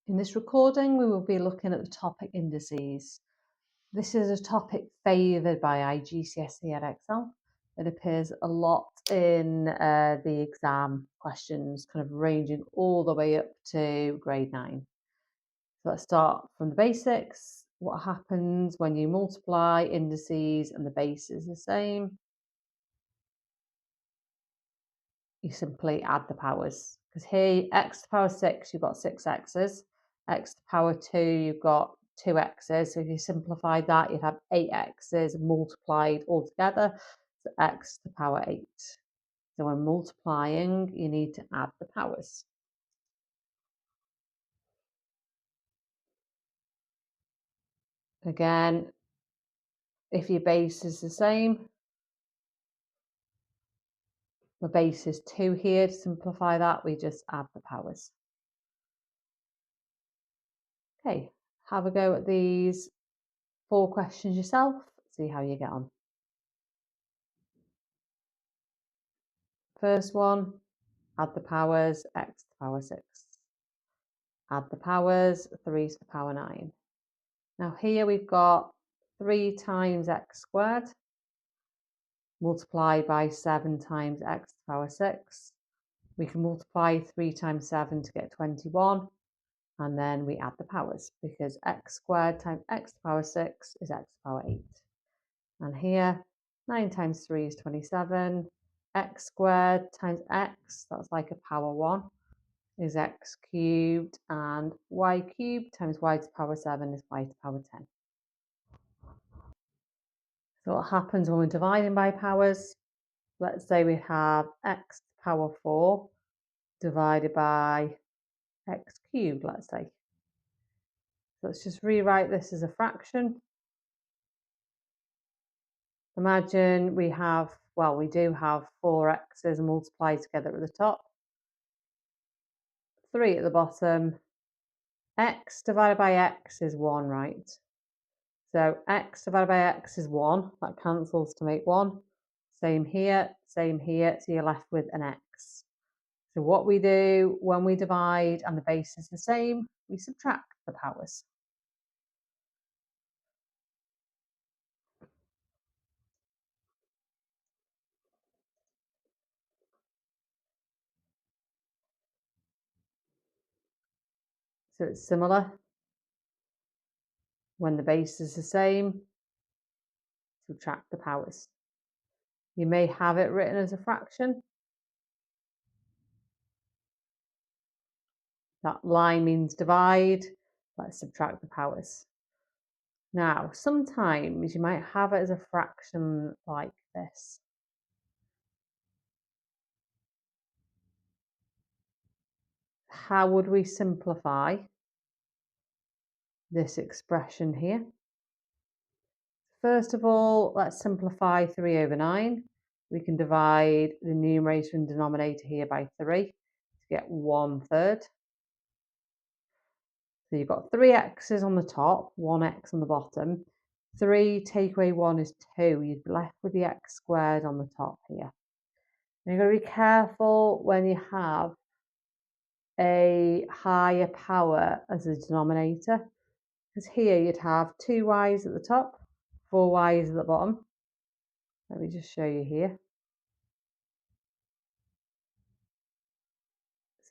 In this recording, we will be looking at the topic indices. This is a topic favoured by IGCSE at Excel. It appears a lot in the exam questions, kind of ranging all the way up to grade 9. So let's start from the basics. What happens when you multiply indices and the base is the same? You simply add the powers. Because here, x to the power 6, you've got 6 x's. X to the power 2, you've got 2 x's. So if you simplify that, you'd have 8 x's multiplied all together. So x to the power 8. So when multiplying, you need to add the powers. Again, if your base is the same, the base is 2 here. To simplify that, we just add the powers. Okay, have a go at these 4 questions yourself. See how you get on. First one, add the powers, x to the power 6. Add the powers, 3 to the power 9. Now here we've got 3 times x squared multiplied by 7 times x to the power 6. We can multiply 3 times 7 to get 21, and then we add the powers because x squared times x to the power 6 is x to the power 8. And here, 9 times 3 is 27. X squared times x, that's like a power 1, is x cubed, and y cubed times y to the power 7 is y to the power 10. So what happens when we're dividing by powers? Let's say we have x to the power 4 divided by x cubed, let's say. Let's just rewrite this as a fraction. Imagine we have, well, we do have 4 x's multiplied together at the top, 3 at the bottom. X divided by x is 1, right? So x divided by x is 1. That cancels to make 1. Same here, so you're left with an x. So what we do when we divide and the base is the same, we subtract the powers. So it's similar. When the base is the same, subtract the powers. You may have it written as a fraction. That line means divide. Let's subtract the powers. Now, sometimes you might have it as a fraction like this. How would we simplify this expression here? First of all, let's simplify 3 over 9. We can divide the numerator and denominator here by 3 to get 1/3. So you've got 3 x's on the top, 1 x on the bottom. 3 take away 1 is 2. You'd be left with the x squared on the top here. And you've got to be careful when you have a higher power as a denominator, because here you'd have 2 y's at the top, 4 y's at the bottom. Let me just show you here.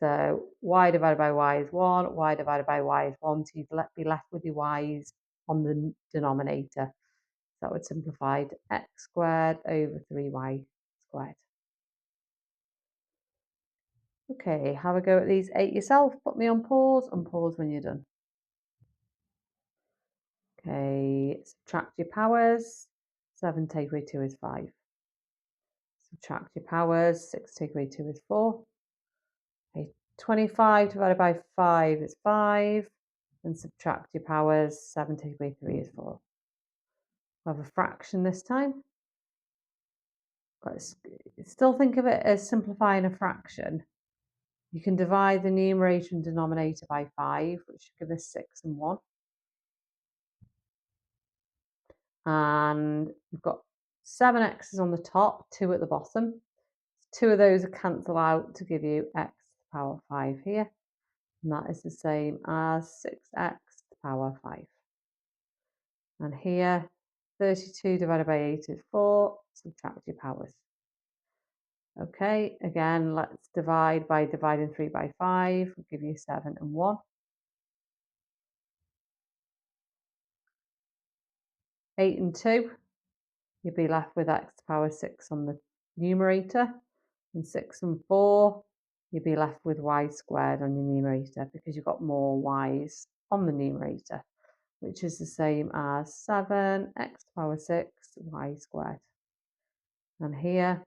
So y divided by y is 1, y divided by y is 1, so you'd be left with your y's on the denominator. So that would simplify to x squared over 3y squared. Okay, have a go at these 8 yourself. Put me on pause and pause when you're done. Okay, subtract your powers. 7 take away 2 is 5. Subtract your powers. 6 take away 2 is 4. Okay, 25 divided by 5 is 5. And subtract your powers. 7 take away 3 is 4. We have a fraction this time. Let's still think of it as simplifying a fraction. You can divide the numerator and denominator by 5, which should give us 6 and 1. And you've got 7 x's on the top, 2 at the bottom. 2 of those are cancel out to give you x to the power 5 here. And that is the same as 6x to the power 5. And here, 32 divided by 8 is 4. Subtract your powers. Okay, again, let's divide by dividing 3 by 5. We'll give you 7 and 1. 8 and 2, you'll be left with x to the power 6 on the numerator. And 6 and 4, you'll be left with y squared on your numerator because you've got more y's on the numerator, which is the same as 7 x to the power 6 y squared. And here,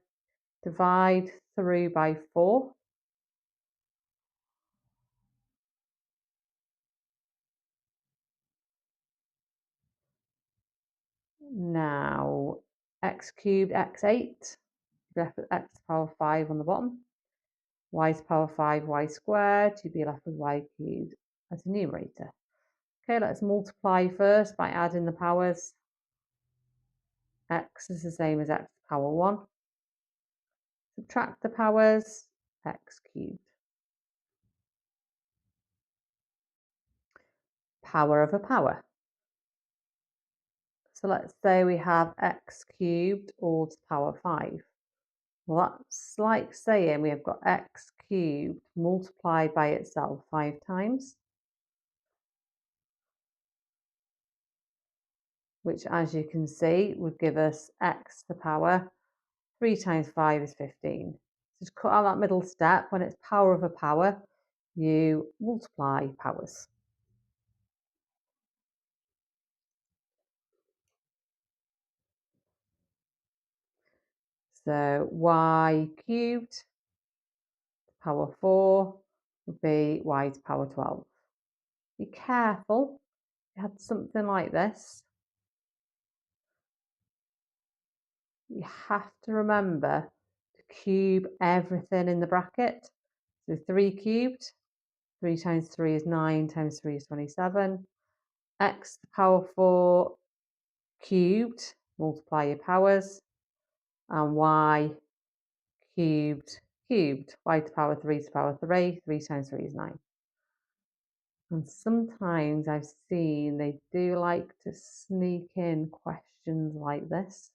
divide through by 4. Now, x cubed, x8, left with x to the power 5 on the bottom. Y to the power 5, y squared, you'd be left with y cubed as a numerator. Okay, let's multiply first by adding the powers. X is the same as x to the power 1. Subtract the powers, x cubed. Power of a power. So let's say we have x cubed all to the power 5. Well, that's like saying we have got x cubed multiplied by itself 5 times, which, as you can see, would give us x to the power 3 times 5 is 15. Just cut out that middle step. When it's power of a power, you multiply powers. So y cubed power 4 would be y to the power 12. Be careful. You had something like this. You have to remember to cube everything in the bracket. So 3 cubed, 3 times 3 is 9, times 3 is 27. X to the power 4 cubed, multiply your powers, and y cubed cubed, y to the power 3 to the power 3, 3 times 3 is 9. And sometimes I've seen they do like to sneak in questions like this.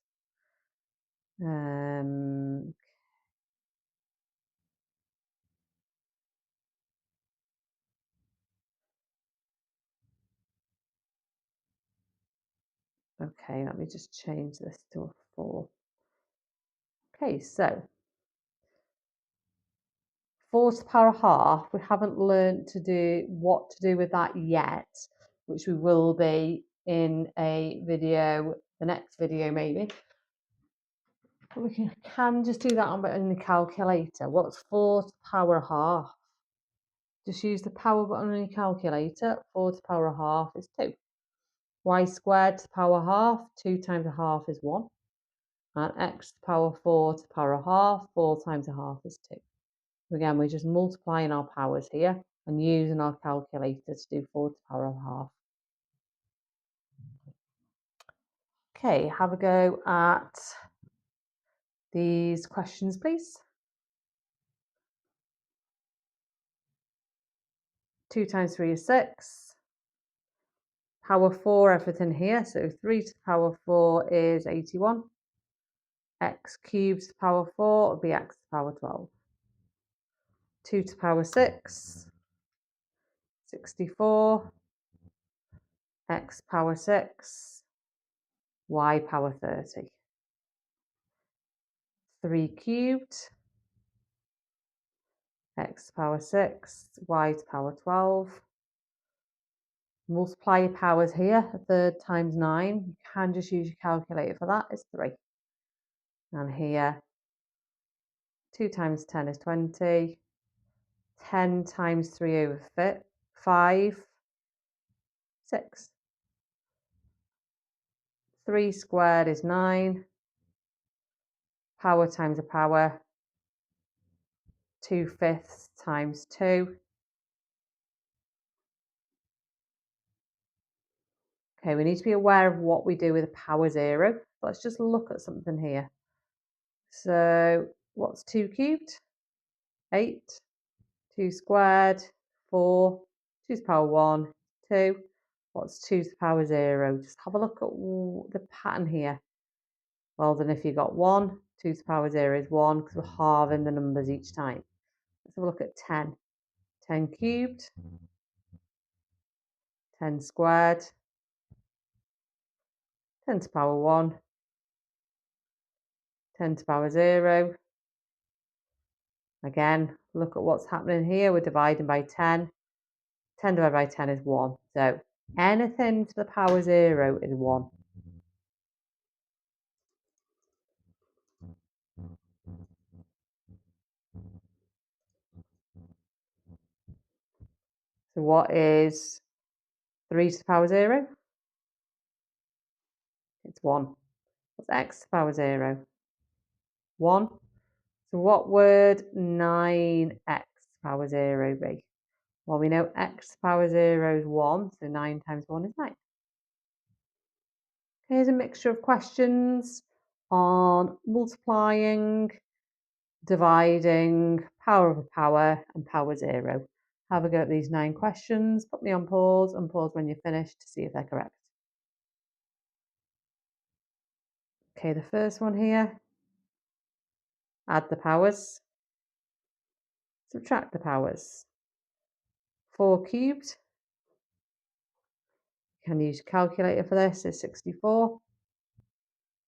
Okay, let me just change this to a 4. Okay, so 4 to the power half, we haven't learned to do what to do with that yet, which we will be in a video, the next video maybe. But we can just do that on the calculator. What's 4 to the power half? Just use the power button on your calculator. 4 to the power half is 2. Y squared to the power half, 2 times a half is 1. And x to the power 4 to the power half, 4 times a half is 2. Again, we're just multiplying our powers here and using our calculator to do 4 to the power half. Okay, have a go at these questions, please. 2 times 3 is 6. Power 4, everything here. So 3 to the power 4 is 81. X cubed to the power 4 would be x to the power 12. 2 to the power 6, 64. X power 6, y power 30. 3 cubed, x power 6, y to the power 12. Multiply your powers here. A third times 9. You can just use your calculator for that. It's 3. And here, 2 times 10 is 20. 10 times 3 over 5, 6. 3 squared is 9. Power times a power, 2/5 times 2. Okay, we need to be aware of what we do with a power 0. Let's just look at something here. So what's 2 cubed? 8. 2 squared, 4, 2 to the power 1, 2. What's 2 to the power 0? Just have a look at the pattern here. Well done if you got 1. 2 to the power 0 is 1 because we're halving the numbers each time. Let's have a look at 10. 10 cubed, 10 squared, 10 to the power 1, 10 to the power 0. Again, look at what's happening here. We're dividing by 10. 10 divided by 10 is 1. So anything to the power 0 is 1. So what is 3 to the power 0? It's 1. What's x to the power 0? 1. So what would 9x to the power 0 be? Well, we know x to the power 0 is 1, so 9 times 1 is 9. Here's a mixture of questions on multiplying, dividing, power of a power, and power 0. Have a go at these 9 questions. Put me on pause and pause when you're finished to see if they're correct. Okay, the first one here. Add the powers. Subtract the powers. 4 cubed. You can use your calculator for this. Is 64.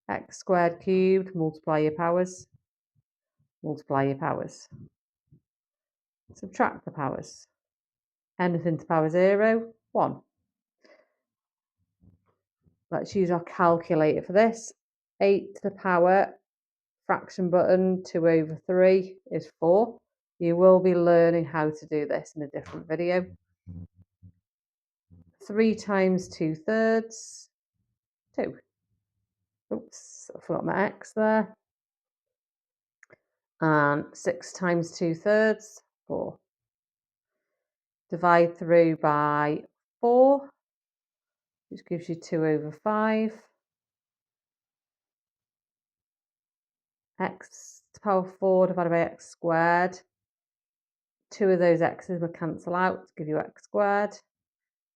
X squared cubed. Multiply your powers. Multiply your powers. Subtract the powers. Anything to power 0, 1. Let's use our calculator for this. 8 to the power, fraction button, 2 over 3 is 4. You will be learning how to do this in a different video. 3 times 2/3, 2. Oops, I forgot my x there. And 6 times 2/3, 4. Divide through by 4, which gives you 2 over 5. X to the power 4 divided by x squared. 2 of those x's will cancel out to give you x squared.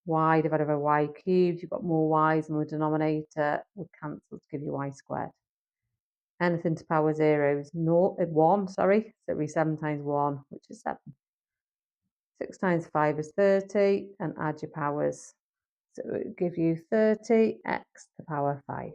Y divided by y cubed, you've got more y's in the denominator, would cancel to give you y squared. Anything to power 0 is 1, so it'll be 7 times 1, which is 7. 6 times 5 is 30, and add your powers. So it would give you 30x to the power 5.